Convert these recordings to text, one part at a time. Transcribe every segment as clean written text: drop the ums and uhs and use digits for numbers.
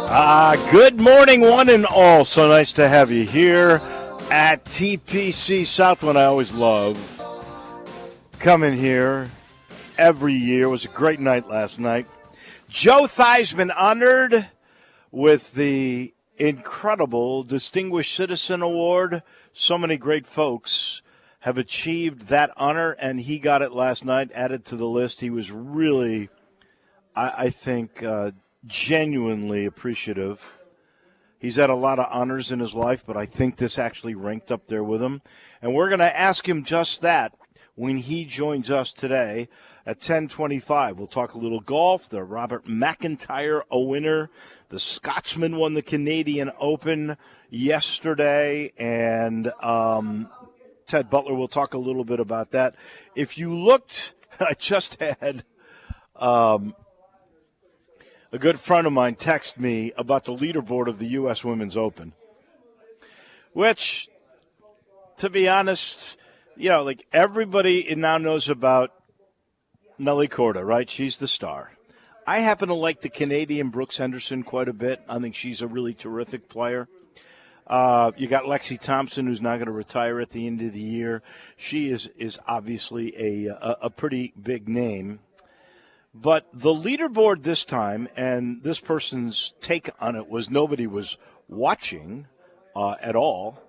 Good morning, one and all. So nice to have you here at TPC Southwind. I always love coming here every year. It was a great night last night. Joe Theismann honored with the incredible Distinguished Citizen Award. So many great folks have achieved that honor, and he got it last night, added to the list. He was really, I think, genuinely appreciative. He's had a lot of honors in his life, but I think this actually ranked up there with him. And we're going to ask him just that when he joins us today at 10:25. We'll talk a little golf. The Robert McIntyre, a winner. The Scotsman won the Canadian Open yesterday. And Ted Butler will talk a little bit about that. If you looked, I just had a good friend of mine text me about the leaderboard of the U.S. Women's Open, which, to be honest, like everybody now knows about Nelly Korda, right? She's the star. I happen to like the Canadian Brooks Henderson quite a bit. I think she's a really terrific player. You got Lexi Thompson, who's not going to retire at the end of the year. She is obviously a pretty big name. But the leaderboard this time, and this person's take on it was nobody was watching at all,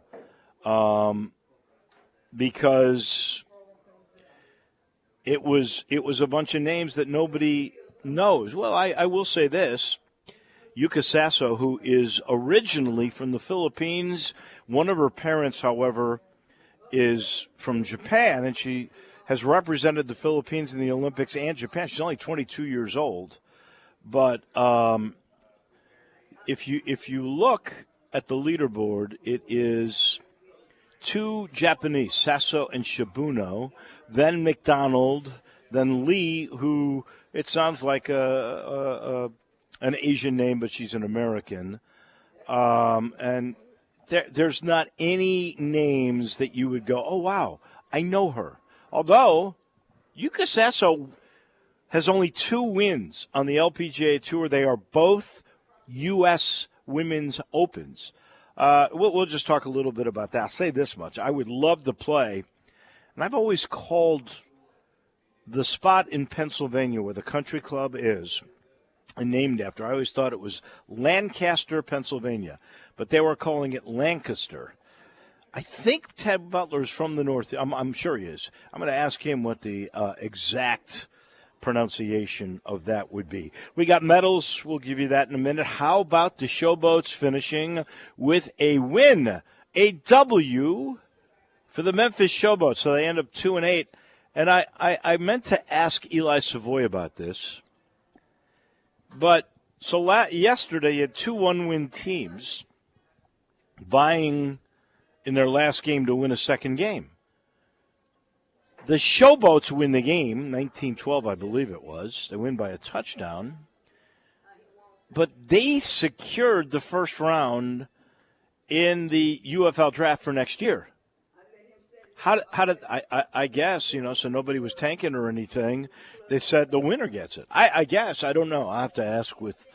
because it was a bunch of names that nobody knows. Well, I will say this. Yuka Sasso, who is originally from the Philippines. One of her parents, however, is from Japan, and she has represented the Philippines in the Olympics and Japan. She's only 22 years old. But if you look at the leaderboard, it is two Japanese, Sasso and Shibuno, then McDonald, then Lee, who it sounds like an Asian name, but she's an American. And there's not any names that you would go, oh, wow, I know her. Although, Yuka Sasso has only 2 wins on the LPGA Tour. They are both U.S. Women's Opens. We'll just talk a little bit about that. I'll say this much. I would love to play, and I've always called the spot in Pennsylvania where the country club is and named after. I always thought it was Lancaster, Pennsylvania, but they were calling it Lancaster. I think Ted Butler's from the north. I'm sure he is. I'm going to ask him what the exact pronunciation of that would be. We got medals. We'll give you that in a minute. How about the Showboats finishing with a win, a W for the Memphis Showboats? So they end up 2-8. And I meant to ask Eli Savoy about this. But so yesterday you had 2 one-win teams vying in their last game to win a second game. The Showboats win the game, 19-12, I believe it was. They win by a touchdown. But they secured the first round in the UFL draft for next year. How did I guess, so nobody was tanking or anything. They said the winner gets it. I guess. I don't know. I'll have to ask with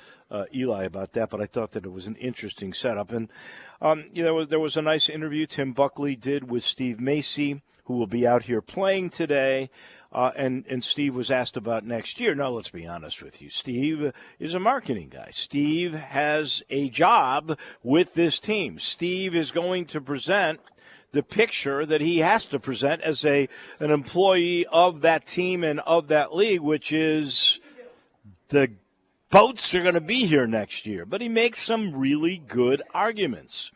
Eli about that, but I thought that it was an interesting setup. And there was a nice interview Tim Buckley did with Steve Macy, who will be out here playing today. And Steve was asked about next year. Now, let's be honest with you. Steve is a marketing guy. Steve has a job with this team. Steve is going to present the picture that he has to present as an employee of that team and of that league, which is the boats are going to be here next year. But he makes some really good arguments.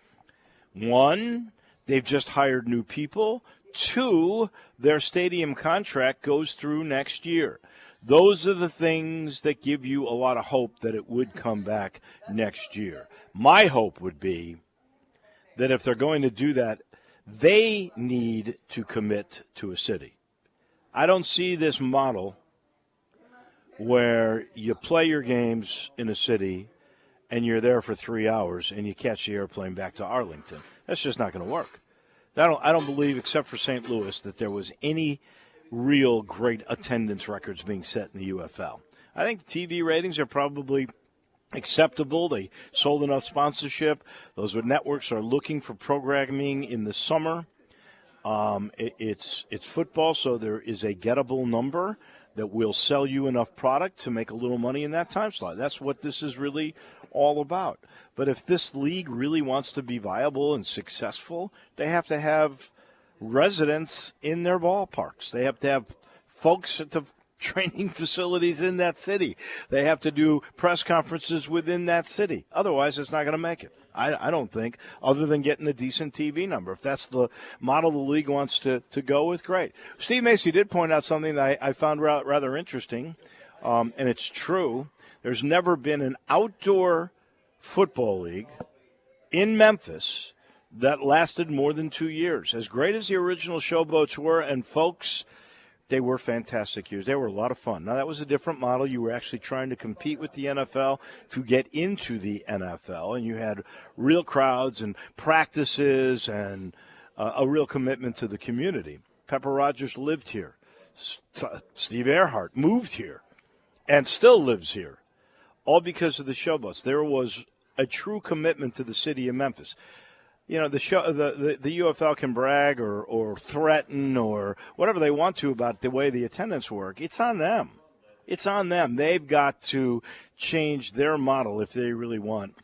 1, they've just hired new people. 2, their stadium contract goes through next year. Those are the things that give you a lot of hope that it would come back next year. My hope would be that if they're going to do that, they need to commit to a city. I don't see this model where you play your games in a city and you're there for 3 hours and you catch the airplane back to Arlington. That's just not going to work. I don't believe, except for St. Louis, that there was any real great attendance records being set in the UFL. I think TV ratings are probably acceptable. They sold enough sponsorship. Those networks are looking for programming in the summer. It's football, so there is a gettable number that will sell you enough product to make a little money in that time slot. That's what this is really all about. But if this league really wants to be viable and successful, they have to have residents in their ballparks. They have to have folks at the training facilities in that city. They have to do press conferences within that city. Otherwise, it's not going to make it. I don't think, other than getting a decent TV number. If that's the model the league wants to go with, great. Steve Macy did point out something that I found rather interesting, and it's true. There's never been an outdoor football league in Memphis that lasted more than 2 years. As great as the original Showboats were, and folks, they were fantastic years. They were a lot of fun. Now, that was a different model. You were actually trying to compete with the NFL to get into the NFL, and you had real crowds and practices and a real commitment to the community. Pepper Rogers lived here. Steve Earhart moved here and still lives here, all because of the Showboats. There was a true commitment to the city of Memphis. You know, the UFL can brag or threaten or whatever they want to about the way the attendance work. It's on them. It's on them. They've got to change their model if they really want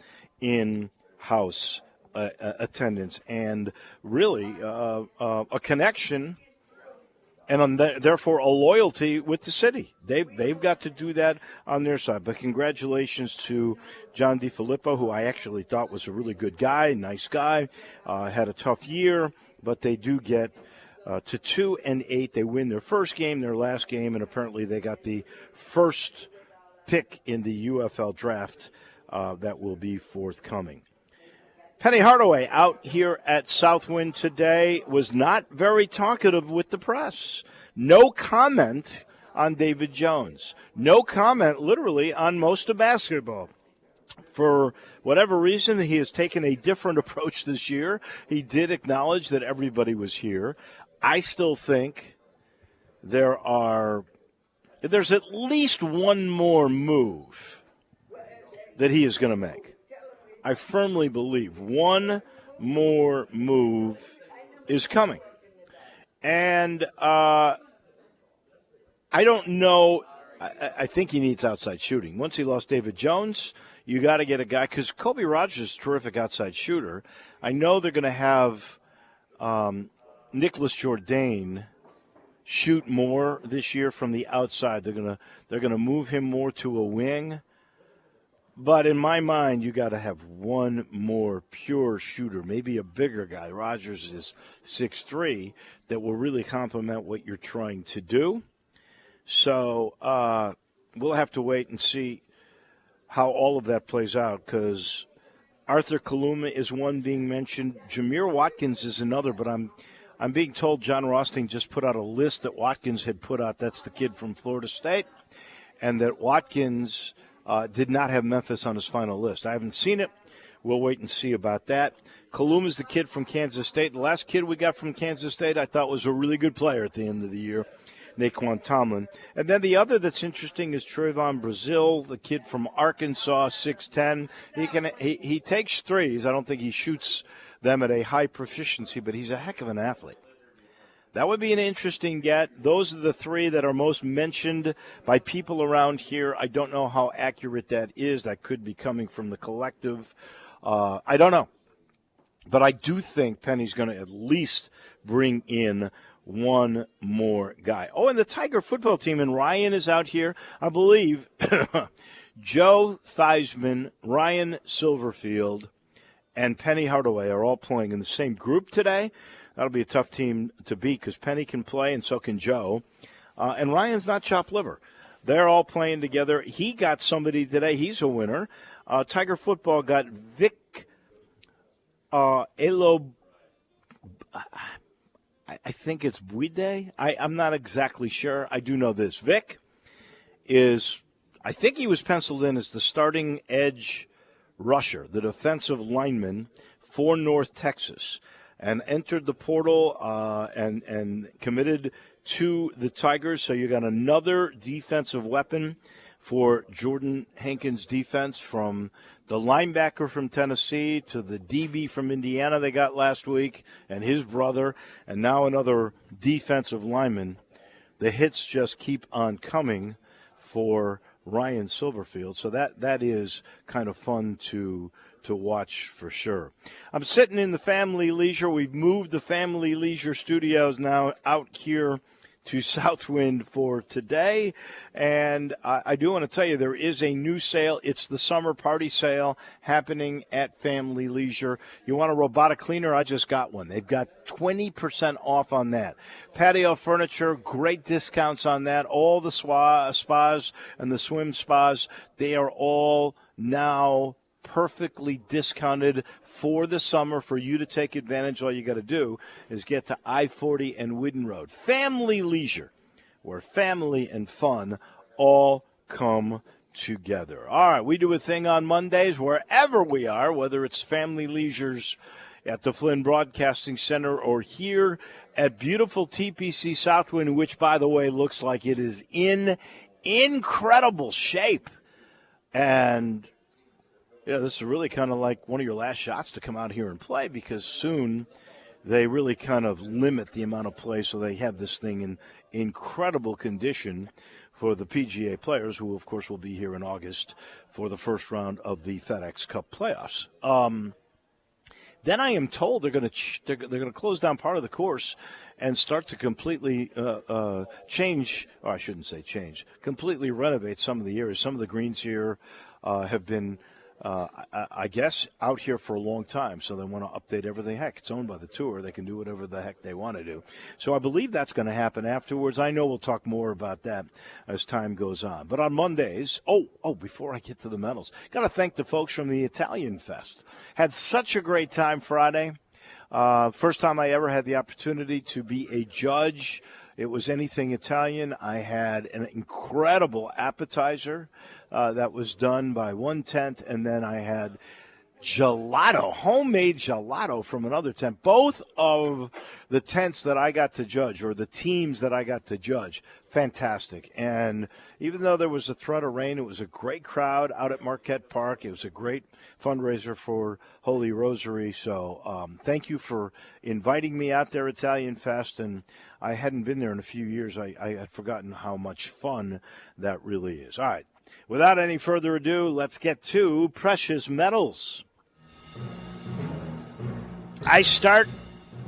in-house attendance and really a connection and therefore a loyalty with the city. They've got to do that on their side. But congratulations to John DiFilippo, who I actually thought was a really good guy, nice guy, had a tough year, but they do get to 2-8. They win their first game, their last game, and apparently they got the first pick in the UFL draft that will be forthcoming. Penny Hardaway out here at Southwind today was not very talkative with the press. No comment on David Jones. No comment, literally, on most of basketball. For whatever reason, he has taken a different approach this year. He did acknowledge that everybody was here. I still think there's at least one more move that he is going to make. I firmly believe one more move is coming. And I don't know. I think he needs outside shooting. Once he lost David Jones, you got to get a guy, because Kobe Rogers is a terrific outside shooter. I know they're going to have Nicholas Jourdain shoot more this year from the outside. They're going to move him more to a wing. But in my mind, you got to have one more pure shooter, maybe a bigger guy. Rogers is 6'3", that will really complement what you're trying to do. So we'll have to wait and see how all of that plays out, because Arthur Kaluma is one being mentioned. Jameer Watkins is another, but I'm being told John Rosting just put out a list that Watkins had put out. That's the kid from Florida State, and that Watkins did not have Memphis on his final list. I haven't seen it. We'll wait and see about that. Kaluma's the kid from Kansas State. The last kid we got from Kansas State I thought was a really good player at the end of the year, Naquan Tomlin. And then the other that's interesting is Trayvon Brazil, the kid from Arkansas, 6'10". He takes threes. I don't think he shoots them at a high proficiency, but he's a heck of an athlete. That would be an interesting get. Those are the three that are most mentioned by people around here. I don't know how accurate that is. That could be coming from the collective. I don't know. But I do think Penny's going to at least bring in one more guy. Oh, and the Tiger football team, and Ryan is out here. I believe Joe Theismann, Ryan Silverfield, and Penny Hardaway are all playing in the same group today. That'll be a tough team to beat because Penny can play and so can Joe. And Ryan's not chopped liver. They're all playing together. He got somebody today. He's a winner. Tiger football got Vic Elo. I think it's Buide. I'm not exactly sure. I do know this. Vic is, I think he was penciled in as the starting edge rusher, the defensive lineman for North Texas. and entered the portal and committed to the Tigers. So you got another defensive weapon for Jordan Hankins' defense, from the linebacker from Tennessee to the DB from Indiana they got last week and his brother, and now another defensive lineman. The hits just keep on coming for Ryan Silverfield. So that is kind of fun to watch for sure. I'm sitting in the Family Leisure. We've moved the Family Leisure studios now out here to Southwind for today. And I do want to tell you, there is a new sale. It's the summer party sale happening at Family Leisure. You want a robotic cleaner? I just got one. They've got 20% off on that. Patio furniture, great discounts on that. All the spas and the swim spas, they are all now perfectly discounted for the summer for you to take advantage. All you got to do is get to I-40 and Whidden Road. Family Leisure, where family and fun all come together. All right, we do a thing on Mondays wherever we are, whether it's Family Leisure's at the Flynn Broadcasting Center or here at beautiful TPC Southwind, which, by the way, looks like it is in incredible shape. And yeah, this is really kind of like one of your last shots to come out here and play, because soon they really kind of limit the amount of play, so they have this thing in incredible condition for the PGA players, who, of course, will be here in August for the first round of the FedEx Cup playoffs. Then I am told they're going to close down part of the course and start to completely change, or I shouldn't say change, completely renovate some of the areas. Some of the greens here have been, I guess, out here for a long time, so they want to update everything. Heck, it's owned by the tour. They can do whatever the heck they want to do. So I believe that's going to happen afterwards. I know we'll talk more about that as time goes on. But on Mondays, before I get to the medals, got to thank the folks from the Italian Fest. Had such a great time Friday. First time I ever had the opportunity to be a judge. It was anything Italian. I had an incredible appetizer that was done by one tent, and then I had gelato, homemade gelato from another tent. Both of the tents that I got to judge, or the teams that I got to judge, fantastic. And even though there was a threat of rain, it was a great crowd out at Marquette Park. It was a great fundraiser for Holy Rosary. So thank you for inviting me out there, Italian Fest. And I hadn't been there in a few years. I had forgotten how much fun that really is. All right. Without any further ado, let's get to Precious Metals. I start,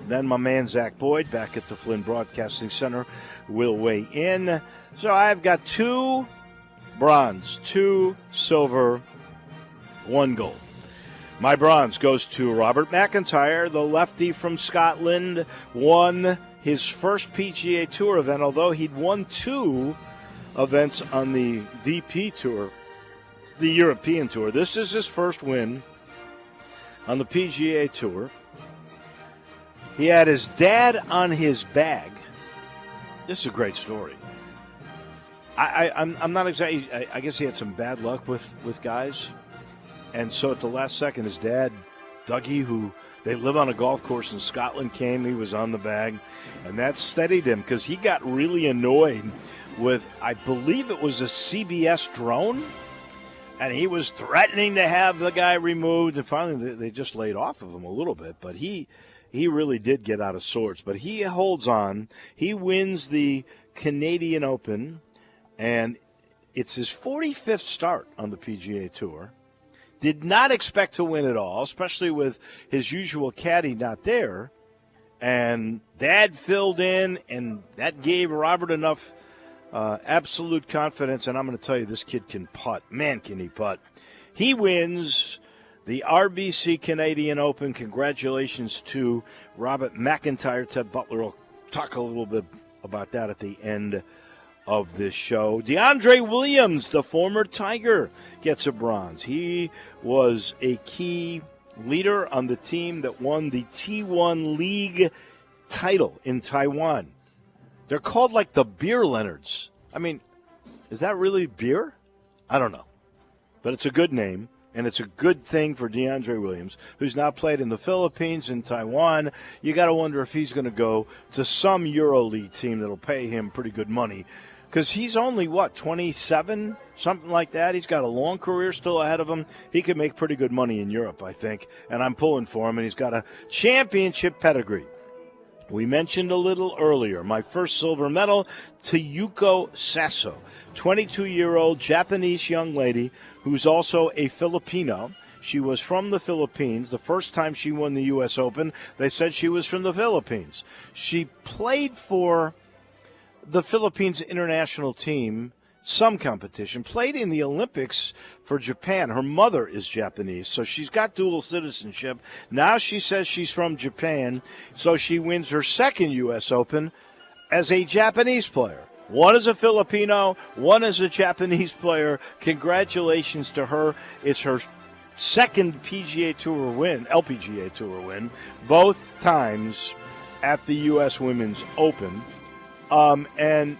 then my man Zach Boyd back at the Flynn Broadcasting Center will weigh in. So I've got 2 bronze, 2 silver, 1 gold. My bronze goes to Robert McIntyre, the lefty from Scotland, won his first PGA Tour event, although he'd won 2 events on the DP Tour, the European Tour. This is his first win on the PGA Tour. He had his dad on his bag. This is a great story. I'm not exactly, I guess he had some bad luck with guys. And so at the last second, his dad, Dougie, who they live on a golf course in Scotland, came. He was on the bag. And that steadied him, because he got really annoyed with, I believe it was a CBS drone, and he was threatening to have the guy removed, and finally they just laid off of him a little bit, but he really did get out of sorts. But he holds on. He wins the Canadian Open, and it's his 45th start on the PGA Tour. Did not expect to win at all, especially with his usual caddy not there, and Dad filled in, and that gave Robert enough absolute confidence, and I'm going to tell you, this kid can putt. Man, can he putt. He wins the RBC Canadian Open. Congratulations to Robert McIntyre. Ted Butler will talk a little bit about that at the end of this show. DeAndre Williams, the former Tiger, gets a bronze. He was a key leader on the team that won the T1 League title in Taiwan. They're called like the Beer Leonards. I mean, is that really beer? I don't know. But it's a good name, And it's a good thing for DeAndre Williams, who's now played in the Philippines and Taiwan. You got to wonder if he's going to go to some EuroLeague team that'll pay him pretty good money. Because he's only, 27? Something like that. He's got a long career still ahead of him. He could make pretty good money in Europe, I think. And I'm pulling for him, and he's got a championship pedigree. We mentioned a little earlier, my first silver medal to Yuko Sasso, 22-year-old Japanese young lady who's also a Filipino. She was from the Philippines. The first time she won the U.S. Open, they said she was from the Philippines. She played for the Philippines international team, some competition, played in the Olympics for Japan. Her mother is Japanese, so she's got dual citizenship. Now she says she's from Japan, so she wins her second U.S. Open as a Japanese player. One is a Filipino, one is a Japanese player. Congratulations to her. It's her second PGA Tour win, LPGA Tour win, both times at the U.S. Women's Open. And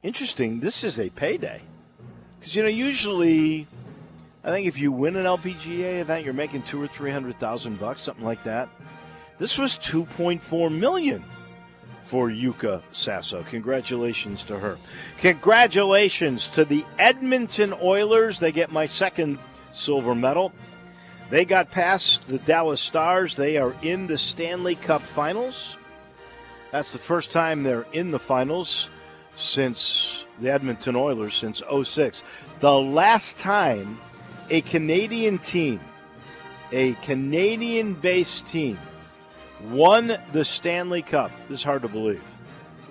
interesting, this is a payday. Because, usually, I think if you win an LPGA event, you're making $200,000 or $300,000, something like that. This was $2.4 million for Yuka Sasso. Congratulations to her. Congratulations to the Edmonton Oilers. They get my second silver medal. They got past the Dallas Stars. They are in the Stanley Cup Finals. That's the first time they're in the finals since the Edmonton Oilers, since 2006. The last time a Canadian team, a Canadian-based team, won the Stanley Cup. This is hard to believe.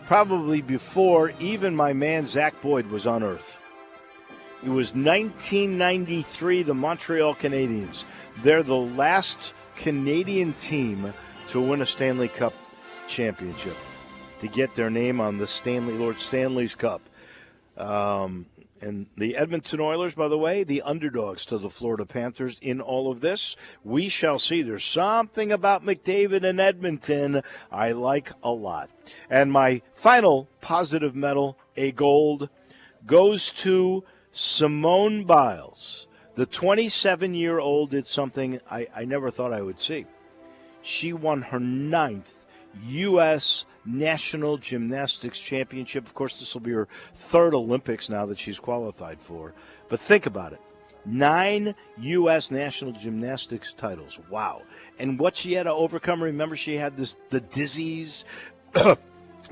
Probably before even my man Zach Boyd was on Earth. It was 1993, the Montreal Canadiens. They're the last Canadian team to win a Stanley Cup championship, to get their name on the Lord Stanley's Cup. And the Edmonton Oilers, by the way, the underdogs to the Florida Panthers in all of this. We shall see. There's something about McDavid and Edmonton I like a lot. And my final positive medal, a gold, goes to Simone Biles. The 27-year-old did something I never thought I would see. She won her 9th U.S. National Gymnastics Championship. Of course, this will be her third Olympics now that she's qualified for. But think about it. 9 U.S. National Gymnastics titles. Wow. And what she had to overcome, remember she had the disease.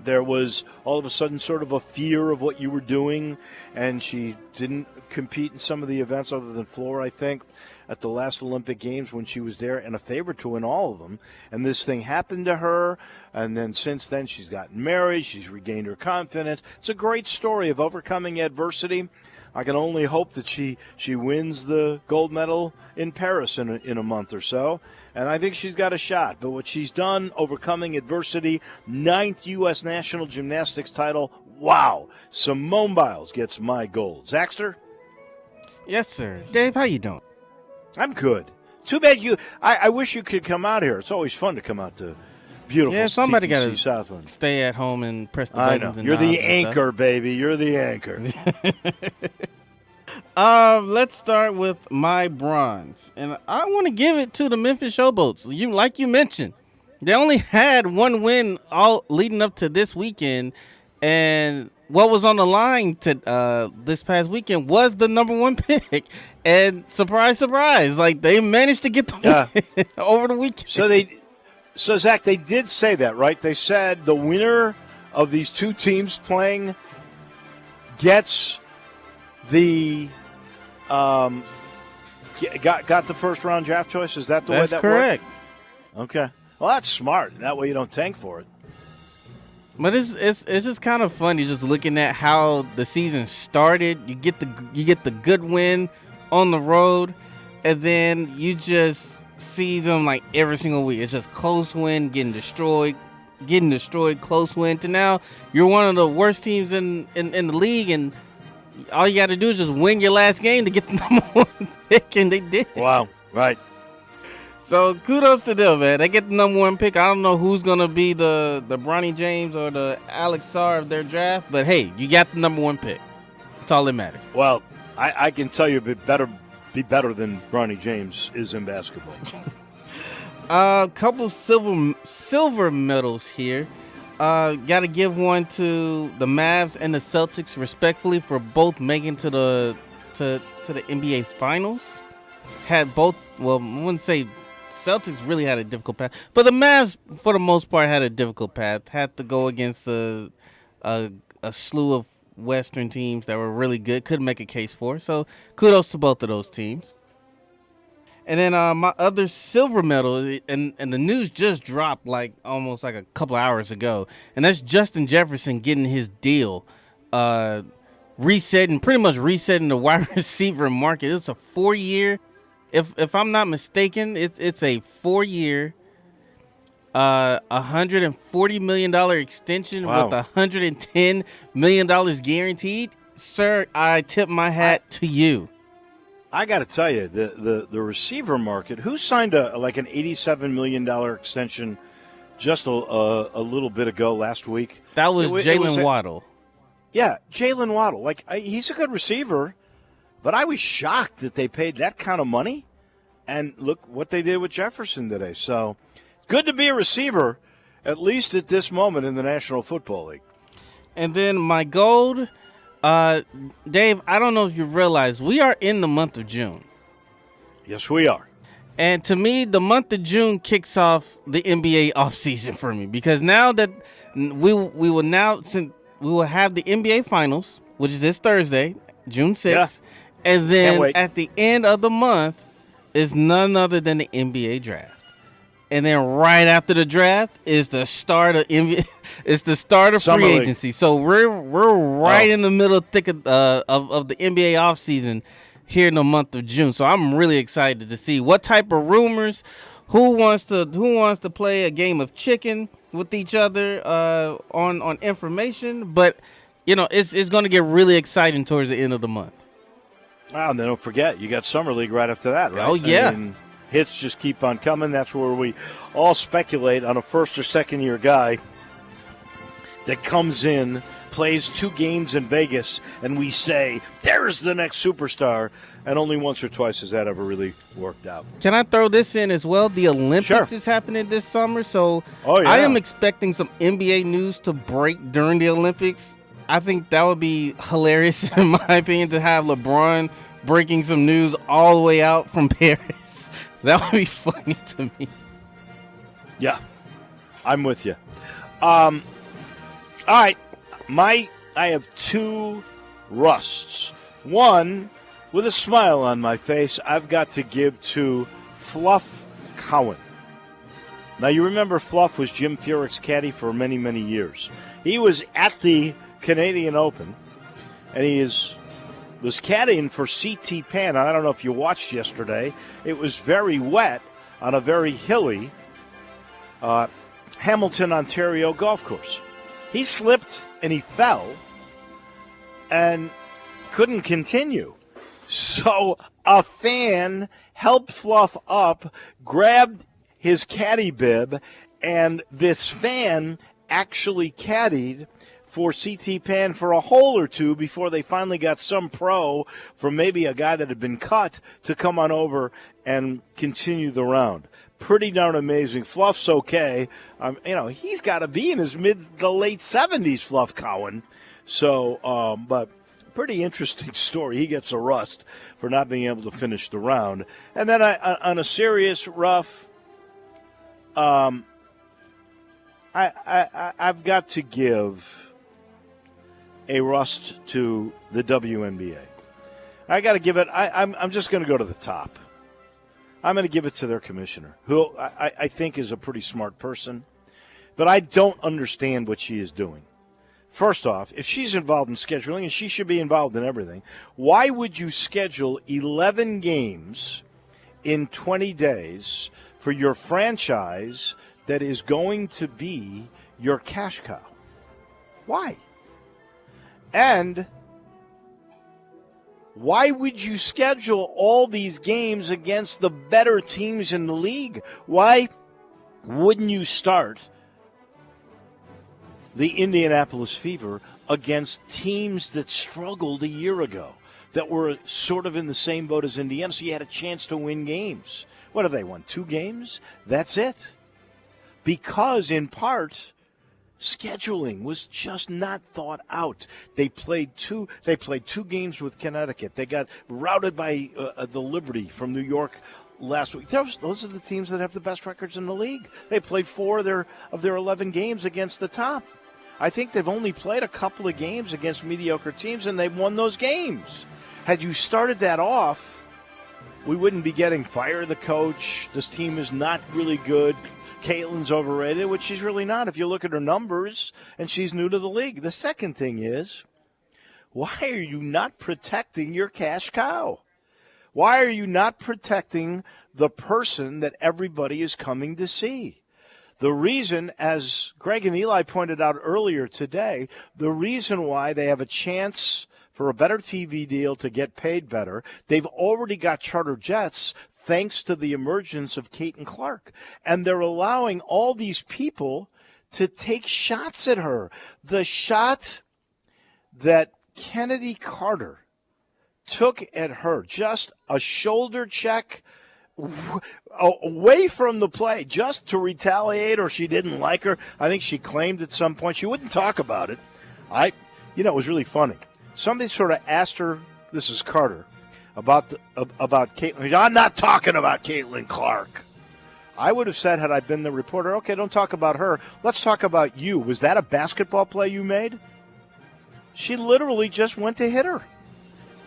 There was all of a sudden sort of a fear of what you were doing, and she didn't compete in some of the events other than floor, I think, at the last Olympic Games when she was there, and a favorite to win all of them. And this thing happened to her, and then since then she's gotten married, she's regained her confidence. It's a great story of overcoming adversity. I can only hope that she wins the gold medal in Paris in a month or so. And I think she's got a shot. But what she's done, overcoming adversity, 9th U.S. National Gymnastics title, wow. Simone Biles gets my gold. Zaxter? Yes, sir. Dave, how you doing? I'm good. Too bad I wish you could come out here. It's always fun to come out to beautiful. Yeah, somebody got to Southland. Stay at home and press the buttons. I know. You're the anchor, baby. You're the anchor. Let's start with my bronze, and I want to give it to the Memphis Showboats. Like you mentioned, they only had one win all leading up to this weekend, and what was on the line to this past weekend was the number 1 pick. And surprise, surprise, like they managed to get the win over the weekend. So Zach, they did say that, right? They said the winner of these two teams playing gets the got the first round draft choice. Is that the way that That's correct. Works? Okay. Well, that's smart. That way you don't tank for it. But it's just kind of funny just looking at how the season started. You get the good win on the road, and then you just see them like every single week. It's just close win, getting destroyed, close win. To now you're one of the worst teams in the league, and all you got to do is just win your last game to get the number 1 pick, and they did. Wow, right. So kudos to them, man. They get the number 1 pick. I don't know who's gonna be the Bronny James or the Alex Sarr of their draft, but hey, you got the number 1 pick. That's all that matters. Well, I can tell you it better be better than Bronny James is in basketball. A couple silver medals here. Got to give one to the Mavs and the Celtics respectfully for both making to the NBA Finals. Had both. Well, I wouldn't say Celtics really had a difficult path, but the Mavs, for the most part, had a difficult path. Had to go against a slew of Western teams that were really good. Couldn't make a case for. So kudos to both of those teams. And then my other silver medal, and the news just dropped almost a couple hours ago, and that's Justin Jefferson getting his deal, pretty much resetting the wide receiver market. It's a 4-year, if I'm not mistaken, it's a 4-year, $140 million extension. Wow. With $110 million guaranteed. Sir, I tip my hat to you. I got to tell you, the receiver market. Who signed an $87 million extension just a little bit ago last week? That was Jalen Waddle. Yeah, Jalen Waddle. He's a good receiver, but I was shocked that they paid that kind of money. And look what they did with Jefferson today. So good to be a receiver, at least at this moment in the National Football League. And then my gold. Dave, I don't know if you realize we are in the month of June. Yes, we are. And to me, the month of June kicks off the NBA offseason for me, because now that we will have the NBA Finals, which is this Thursday, June 6th, and then at the end of the month is none other than the NBA draft. And then right after the draft is the start of NBA. It's the start of free agency. So we're right in the middle thick of the NBA offseason here in the month of June. So I'm really excited to see what type of rumors, who wants to play a game of chicken with each other on information. But it's going to get really exciting towards the end of the month. Wow, and then don't forget, you got Summer League right after that, right? Oh yeah. Hits just keep on coming. That's where we all speculate on a first or second year guy that comes in, plays 2 games in Vegas, and we say, there's the next superstar. And only once or twice has that ever really worked out. Can I throw this in as well? The Olympics is happening this summer, so I am expecting some NBA news to break during the Olympics. I think that would be hilarious, in my opinion, to have LeBron breaking some news all the way out from Paris. That would be funny to me. Yeah, I'm with you. All right, I have 2 rusts. One, with a smile on my face, I've got to give to Fluff Cowan. Now, you remember Fluff was Jim Furyk's caddy for many, many years. He was at the Canadian Open, and he was caddying for C.T. Pan. I don't know if you watched yesterday. It was very wet on a very hilly Hamilton, Ontario golf course. He slipped and he fell and couldn't continue. So a fan helped Fluff up, grabbed his caddy bib, and this fan actually caddied for C.T. Pan for a hole or 2 before they finally got some pro from maybe a guy that had been cut to come on over and continue the round. Pretty darn amazing. Fluff's okay. He's got to be in his to late 70s, Fluff Cowan. So, but pretty interesting story. He gets a rust for not being able to finish the round. And then on a serious rough, I've got to give a rust to the WNBA. I got to give it. I'm just going to go to the top. I'm going to give it to their commissioner, who I think is a pretty smart person, but I don't understand what she is doing. First off, if she's involved in scheduling, and she should be involved in everything, why would you schedule 11 games in 20 days for your franchise that is going to be your cash cow? Why? And why would you schedule all these games against the better teams in the league? Why wouldn't you start the Indianapolis Fever against teams that struggled a year ago? that were sort of in the same boat as Indiana, so you had a chance to win games. What have they won? 2 games? That's it. Because, in part, scheduling was just not thought out. They played two games with Connecticut. They got routed by the Liberty from New York last week. Those are the teams that have the best records in the league. They played 4 of their 11 games against the top. I think they've only played a couple of games against mediocre teams, and they've won those games. Had you started that off, we wouldn't be getting fire the coach. This team is not really good. Caitlin's overrated, which she's really not if you look at her numbers, and she's new to the league. The second thing is, why are you not protecting your cash cow? Why are you not protecting the person that everybody is coming to see? The reason, as Greg and Eli pointed out earlier today, the reason why they have a chance for a better TV deal to get paid better, they've already got charter jets thanks to the emergence of Caitlin Clark. And they're allowing all these people to take shots at her. The shot that Kennedy Carter took at her, just a shoulder check away from the play, just to retaliate, or she didn't like her. I think she claimed at some point she wouldn't talk about it. It was really funny. Somebody sort of asked her, this is Carter, about Caitlin. I'm not talking about Caitlin Clark. I would have said, had I been the reporter, okay, don't talk about her. Let's talk about you. Was that a basketball play you made? She literally just went to hit her.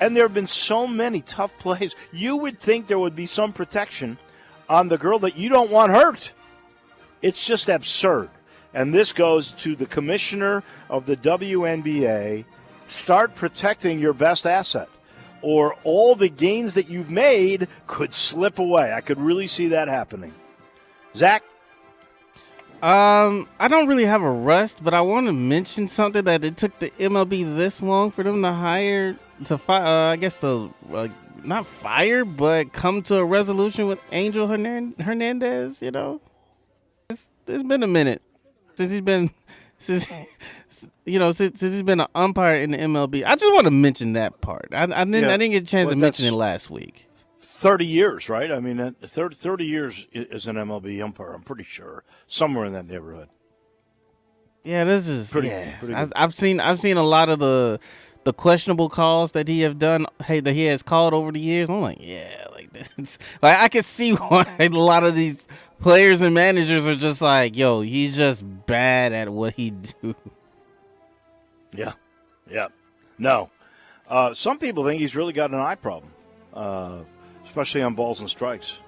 And there have been so many tough plays. You would think there would be some protection on the girl that you don't want hurt. It's just absurd. And this goes to the commissioner of the WNBA. Start protecting your best asset, or all the gains that you've made could slip away. I could really see that happening. Zach? I don't really have a rust, but I want to mention something that it took the MLB this long for them to hire, not fire, but come to a resolution with Angel Hernandez, It's been a minute since he's been an umpire in the MLB. I just want to mention that part. I didn't get a chance to mention it last week. 30 years, right? I mean, 30 years as an MLB umpire, I'm pretty sure. Somewhere in that neighborhood. Yeah, this is pretty good. I've seen a lot of the questionable calls that he has called over the years. I'm like, yeah, like this. Like, I can see why a lot of these players and managers are just like, yo, he's just bad at what he do. Yeah. No. Some people think he's really got an eye problem, especially on balls and strikes.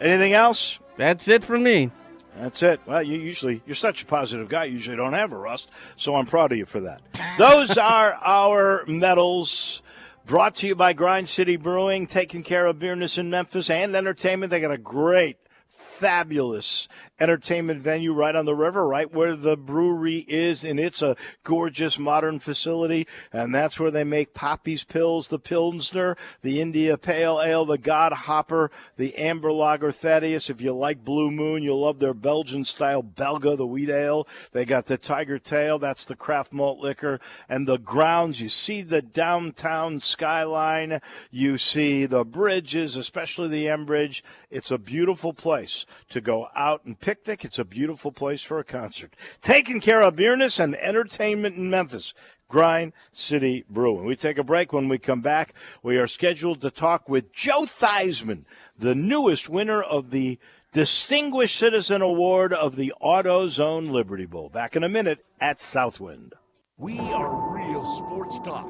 Anything else? That's it for me. That's it. Well, you're such a positive guy. You usually don't have a rust, so I'm proud of you for that. Those are our medals brought to you by Grind City Brewing, taking care of beerness in Memphis and entertainment. They got a great, fabulous entertainment venue right on the river, right where the brewery is, and it's a gorgeous modern facility, and that's where they make Poppy's Pills, the Pilsner, the India Pale Ale, the God Hopper, the Amber Lager Thaddeus. If you like Blue Moon, you'll love their Belgian-style Belga, the wheat ale. They got the Tiger Tail, that's the craft malt liquor, and the grounds. You see the downtown skyline. You see the bridges, especially the M Bridge. It's a beautiful place to go out and picnic. It's a beautiful place for a concert. Taking care of beerness and entertainment in Memphis. Grind City Brewing. We take a break. When we come back, we are scheduled to talk with Joe Theismann, the newest winner of the Distinguished Citizen Award of the AutoZone Liberty Bowl. Back in a minute at Southwind. We are real sports talk.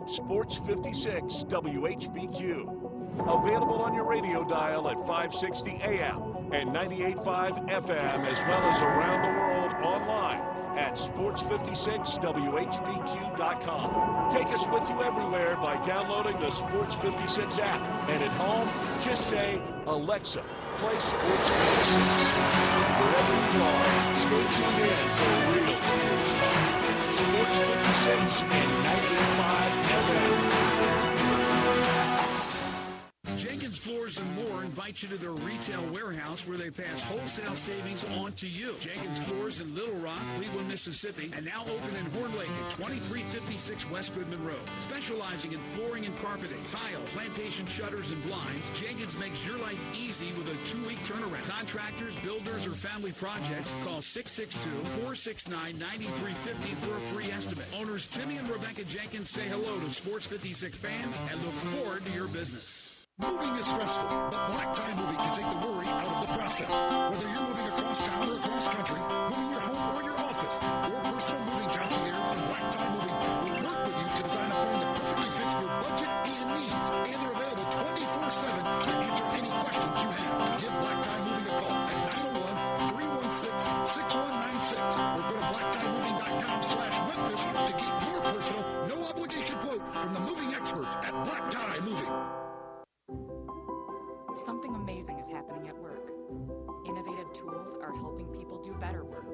Sports 56 WHBQ. Available on your radio dial at 560 AM and 98.5 FM, as well as around the world online at sports56whbq.com. Take us with you everywhere by downloading the Sports 56 app. And at home, just say, Alexa, play Sports 56. Wherever you are, stay tuned in to real sports talk. Sports 56 and 98.5 FM. Jenkins Floors and More invites invite you to their retail warehouse where they pass wholesale savings on to you. Jenkins Floors in Little Rock, Cleveland, Mississippi, and now open in Horn Lake at 2356 West Goodman Road. Specializing in flooring and carpeting, tile, plantation shutters, and blinds, Jenkins makes your life easy with a 2-week turnaround. Contractors, builders, or family projects, call 662-469-9350 for a free estimate. Owners Timmy and Rebecca Jenkins say hello to Sports 56 fans and look forward to your business. Moving is stressful, but Black Tie Moving can take the worry out of the process. Whether you're moving across town or across country, moving your home or your office, your personal moving concierge from Black Tie Moving will work with you to design a plan that perfectly fits your budget and needs. And they're available 24/7 to answer any questions you have. Give Black Tie Moving a call at 901-316-6196 or go to blacktiemoving.com/Memphis to get your personal, no obligation quote from the moving experts at Black Tie Moving. Something amazing is happening at work. Innovative tools are helping people do better work.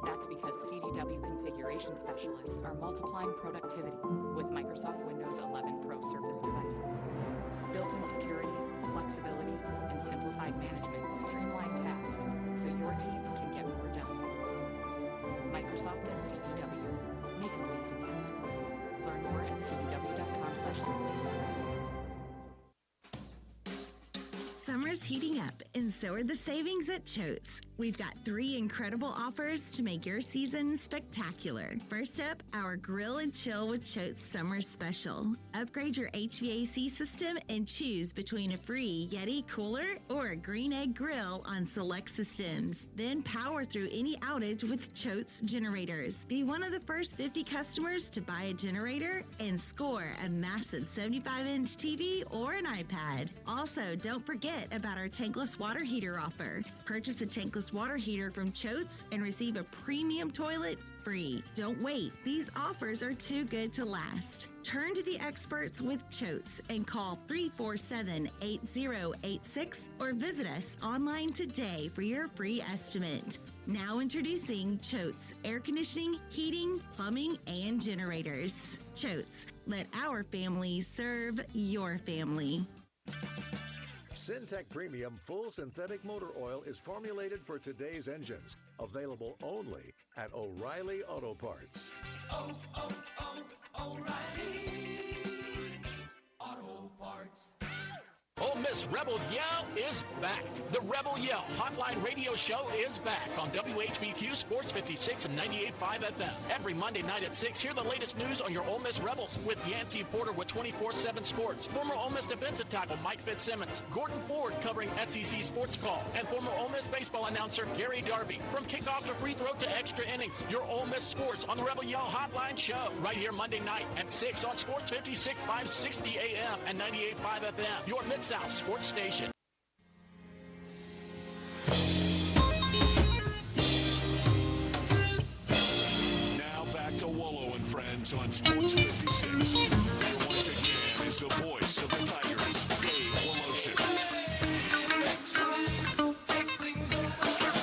That's because CDW configuration specialists are multiplying productivity with Microsoft Windows 11 Pro Surface devices. Built-in security, flexibility, and simplified management streamline tasks so your team can get more done. Microsoft and CDW make amazing happen. Learn more at cdw.com/surveys. Summer's heating up, and so are the savings at Choate's. We've got 3 incredible offers to make your season spectacular. First up, our Grill and Chill with Choate's Summer Special. Upgrade your HVAC system and choose between a free Yeti cooler or a Green Egg grill on select systems. Then power through any outage with Choate's generators. Be one of the first 50 customers to buy a generator and score a massive 75-inch TV or an iPad. Also, don't forget about our tankless water heater offer. Purchase a tankless water heater from Choate's and receive a premium toilet free. Don't wait. These offers are too good to last. Turn to the experts with Choate's and call 347-8086 or visit us online today for your free estimate. Now introducing Choate's air conditioning, heating, plumbing, and generators. Choate's, let our family serve your family. Syntec Premium Full Synthetic Motor Oil is formulated for today's engines. Available only at O'Reilly Auto Parts. O'Reilly Auto Parts. Ole Miss Rebel Yell is back. The Rebel Yell Hotline Radio Show is back on WHBQ Sports 56 and 98.5 FM. Every Monday night at 6, hear the latest news on your Ole Miss Rebels with Yancey Porter with 24/7 Sports, former Ole Miss defensive tackle Mike Fitzsimmons, Gordon Ford covering SEC Sports Call, and former Ole Miss baseball announcer Gary Darby. From kickoff to free throw to extra innings, your Ole Miss Sports on the Rebel Yell Hotline Show. Right here Monday night at 6 on Sports 56, 560 AM and 98.5 FM. Your Mid-South Sports Station. Now back to Wolo and Friends on Sports 56. Here once again is the voice of the Tigers, Dave Woloship.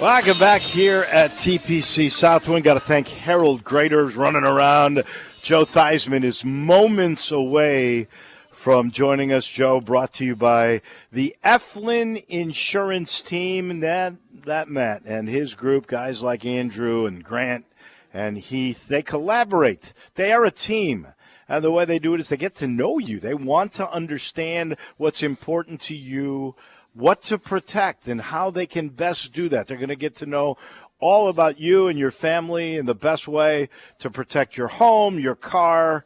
Welcome back here at TPC Southwind. Got to thank Harold Graders running around. Joe Theismann is moments away from joining us. Joe, brought to you by the Eflin Insurance Team. That Matt and his group, guys like Andrew and Grant and Heath, they collaborate. They are a team. And the way they do it is they get to know you. They want to understand what's important to you, what to protect, and how they can best do that. They're going to get to know all about you and your family and the best way to protect your home, your car,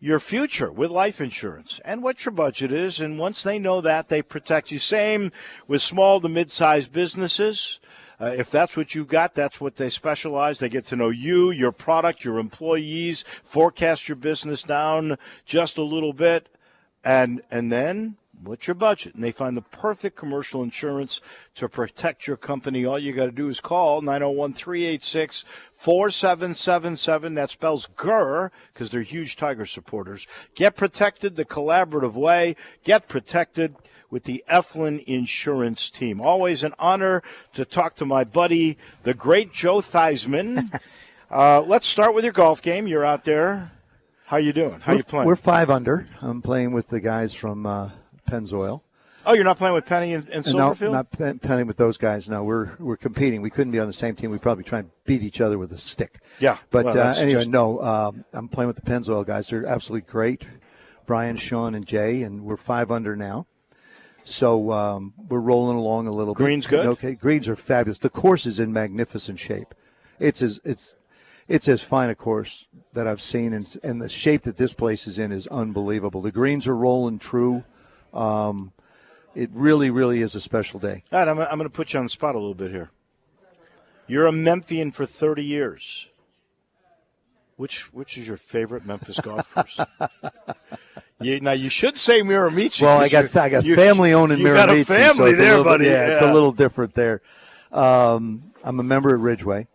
your future with life insurance, and what your budget is. And once they know that, they protect you. Same with small to mid-sized businesses. If that's what you've got, that's what they specialize. They get to know you, your product, your employees, forecast your business down just a little bit, and then what's your budget? And they find the perfect commercial insurance to protect your company. All you got to do is call 901-386-4777. That spells GUR because they're huge Tiger supporters. Get protected the collaborative way. Get protected with the Eflin Insurance Team. Always an honor to talk to my buddy, the great Joe Theismann. Let's start with your golf game. You're out there. How you doing? How you playing? We're 5 under. I'm playing with the guys from Pennzoil. Oh, you're not playing with Penny and No, Silverfield? not playing with those guys. No, we're competing. We couldn't be on the same team. We'd probably try and beat each other with a stick. Yeah. But well, anyway, no, I'm playing with the Pennzoil guys. They're absolutely great. Brian, Sean, and Jay, and we're 5 under now. So we're rolling along a little bit. Green's good? Okay, greens are fabulous. The course is in magnificent shape. It's as fine a course that I've seen, and the shape that this place is in is unbelievable. The greens are rolling true. It really, really is a special day. All right, I'm going to put you on the spot a little bit here. You're a Memphian for 30 years. Which is your favorite Memphis golf course? Now, you should say Miramichi. Well, I got family owned in Miramichi. You got a family so there, buddy. Yeah, it's a little different there. I'm a member at Ridgeway.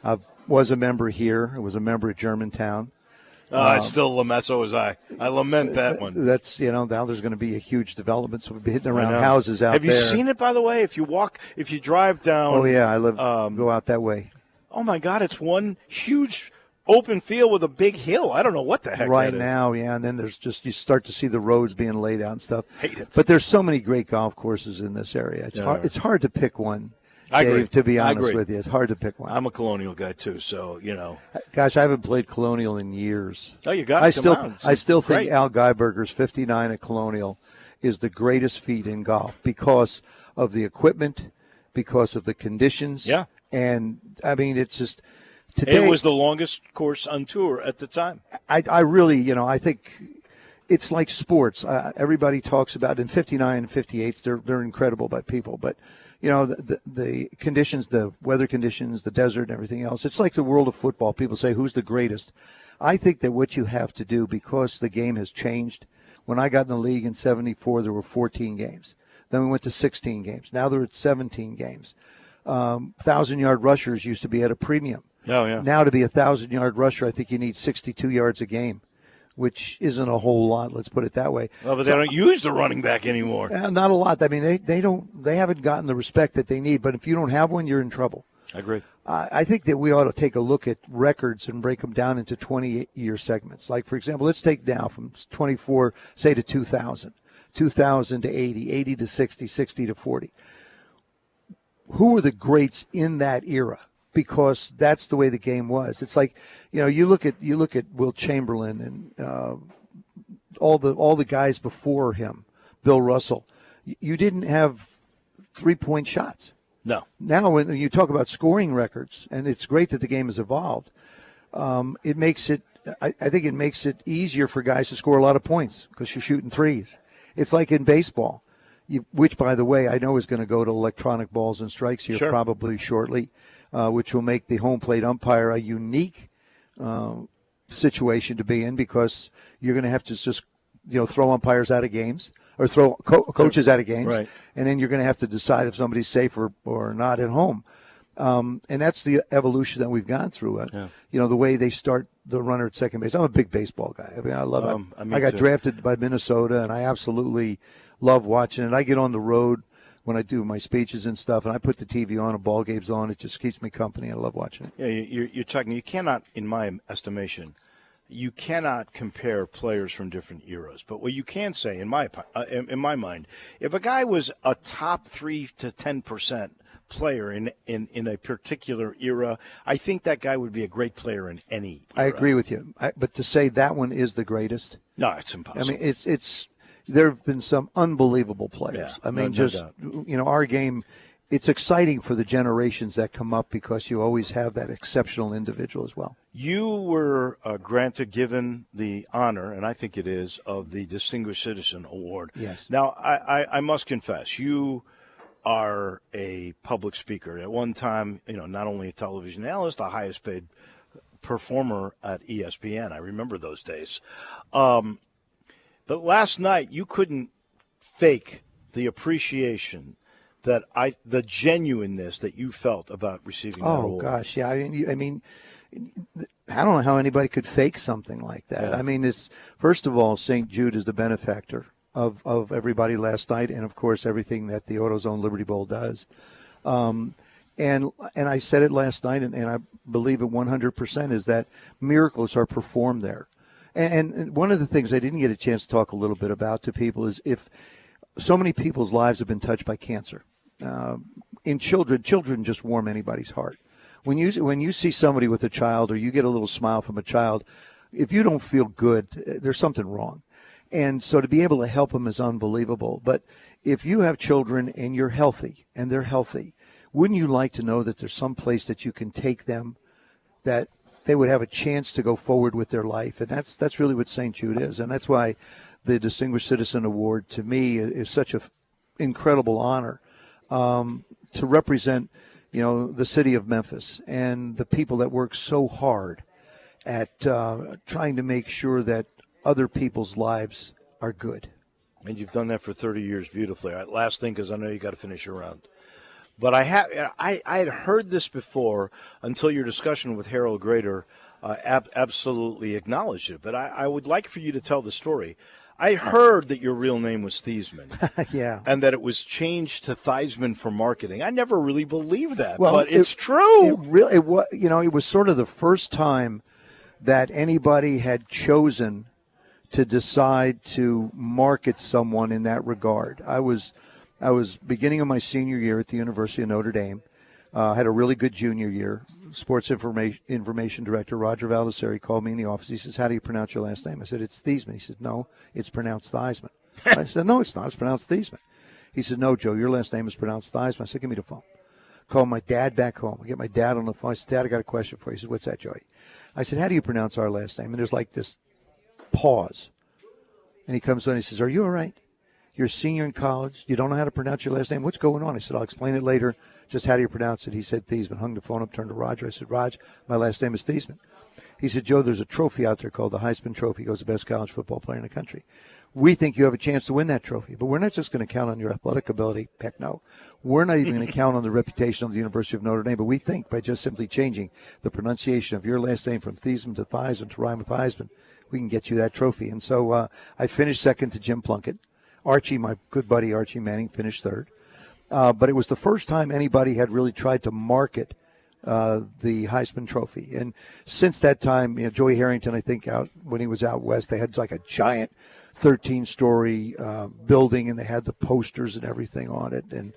I was a member here. I was a member at Germantown. I still lament, so was I. I lament that one. That's, now there's going to be a huge development, so we'll be hitting around houses out there. Have you seen it, by the way? If you drive down. Oh, yeah, I go out that way. Oh, my God, it's one huge open field with a big hill. I don't know what the heck right that is. now, yeah, and then there's you start to see the roads being laid out and stuff. Hate it. But there's so many great golf courses in this area. It's hard to pick one. I agree. Dave, to be honest with you, it's hard to pick one. I'm a Colonial guy too, so Gosh, I haven't played Colonial in years. Oh, you got it. I still think great. Al Geiberger's 59 at Colonial is the greatest feat in golf because of the equipment, because of the conditions. Yeah. And I mean, it's just today. It was the longest course on tour at the time. I really, I think it's like sports. Everybody talks about in 59 and 58s, they're incredible by people, but. The conditions, the weather conditions, the desert and everything else. It's like the world of football. People say, who's the greatest? I think that what you have to do, because the game has changed. When I got in the league in 74, there were 14 games. Then we went to 16 games. Now they're at 17 games. 1,000-yard rushers used to be at a premium. Oh, yeah. Now to be a 1,000-yard rusher, I think you need 62 yards a game, which isn't a whole lot. Let's put it that way. Well, but they don't use the running back anymore. Not a lot. I mean, they haven't gotten the respect that they need. But if you don't have one, you're in trouble. I agree. I think that we ought to take a look at records and break them down into 20-year segments. Like, for example, let's take now from 24, say, to 2000, 2000 to 80, 80 to 60, 60 to 40. Who were the greats in that era? Because that's the way the game was. It's like, you look at Wilt Chamberlain and all the guys before him, Bill Russell. You didn't have 3-point shots. No. Now, when you talk about scoring records, and it's great that the game has evolved, it makes it. I think it makes it easier for guys to score a lot of points because you're shooting threes. It's like in baseball, which, by the way, I know is going to go to electronic balls and strikes here probably shortly. Which will make the home plate umpire a unique situation to be in because you're going to have to just, throw umpires out of games or throw coaches out of games. Right. And then you're going to have to decide if somebody's safe or not at home. And that's the evolution that we've gone through. The way they start the runner at second base. I'm a big baseball guy. I mean, I love it. I got drafted by Minnesota, and I absolutely love watching it. I get on the road when I do my speeches and stuff, and I put the TV on and ball games on. It just keeps me company. I love watching it. Yeah, you're talking. You cannot, in my estimation, you cannot compare players from different eras. But what you can say, in my mind, if a guy was a top 3 to 10% player in a particular era, I think that guy would be a great player in any era. I agree with you. But to say that one is the greatest, no, it's impossible. I mean, it's. There have been some unbelievable players. Yeah, I mean, our game, it's exciting for the generations that come up because you always have that exceptional individual as well. You were given the honor, and I think it is, of the Distinguished Citizen Award. Yes. Now, I must confess, you are a public speaker. At one time, not only a television analyst, a highest paid performer at ESPN. I remember those days. But last night, you couldn't fake the appreciation the genuineness that you felt about receiving that award. Oh, gosh, yeah. I mean, I don't know how anybody could fake something like that. Yeah. I mean, it's first of all, St. Jude is the benefactor of everybody last night, and of course, everything that the AutoZone Liberty Bowl does. And I said it last night, and I believe it 100% is that miracles are performed there. And one of the things I didn't get a chance to talk a little bit about to people is if so many people's lives have been touched by cancer. In children just warm anybody's heart. When you see somebody with a child, or you get a little smile from a child, if you don't feel good, there's something wrong. And so to be able to help them is unbelievable. But if you have children and you're healthy and they're healthy, wouldn't you like to know that there's some place that you can take them, that they would have a chance to go forward with their life? And that's really what St. Jude is. And that's why the Distinguished Citizen Award to me is such an incredible honor to represent, the city of Memphis and the people that work so hard at trying to make sure that other people's lives are good. And you've done that for 30 years beautifully. All right, last thing, because I know you got to finish your round. But I had heard this before until your discussion with Harold Grader absolutely acknowledged it. But I would like for you to tell the story. I heard that your real name was Thiesman. Yeah. And that it was changed to Theismann for marketing. I never really believed that, but it's true. It was sort of the first time that anybody had chosen to decide to market someone in that regard. I was beginning of my senior year at the University of Notre Dame. Had a really good junior year. Sports information director Roger Valdesari called me in the office. He says, "How do you pronounce your last name?" I said, "It's Thiesman." He said, "No, it's pronounced Theismann." I said, "No, it's not. It's pronounced Thiesman." He said, "No, Joe, your last name is pronounced Theismann." I said, "Give me the phone." Call my dad back home. I get my dad on the phone. I said, "Dad, I got a question for you." He said, "What's that, Joey?" I said, "How do you pronounce our last name?" And there's like this pause. And he comes on and he says, "Are you all right? You're a senior in college. You don't know how to pronounce your last name. What's going on?" I said, "I'll explain it later. Just how do you pronounce it?" He said, "Thiesman." Hung the phone up, turned to Roger. I said, "Raj, my last name is Thiesman." He said, "Joe, there's a trophy out there called the Heisman Trophy. It goes the best college football player in the country. We think you have a chance to win that trophy, but we're not just going to count on your athletic ability. Heck no. We're not even going to count on the reputation of the University of Notre Dame, but we think by just simply changing the pronunciation of your last name from Thiesman to Theismann to rhyme with Heisman, we can get you that trophy." And so I finished second to Jim Plunkett. Archie, my good buddy Archie Manning, finished third. But it was the first time anybody had really tried to market the Heisman Trophy. And since that time, Joey Harrington, I think when he was out west, they had like a giant 13-story building, and they had the posters and everything on it. And